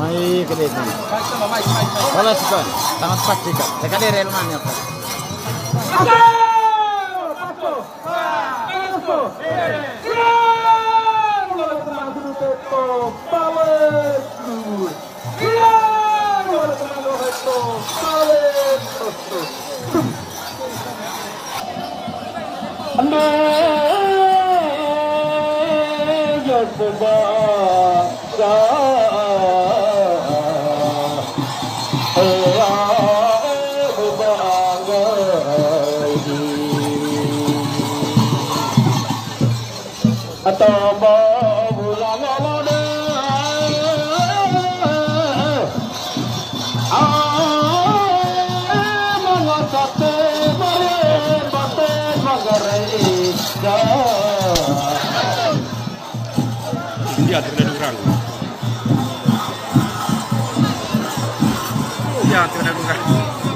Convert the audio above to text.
Ay, que lindo. Hola, chicos. Estamos prácticas. De cadera el manio. Dia tidak durang. Dia tidak durang.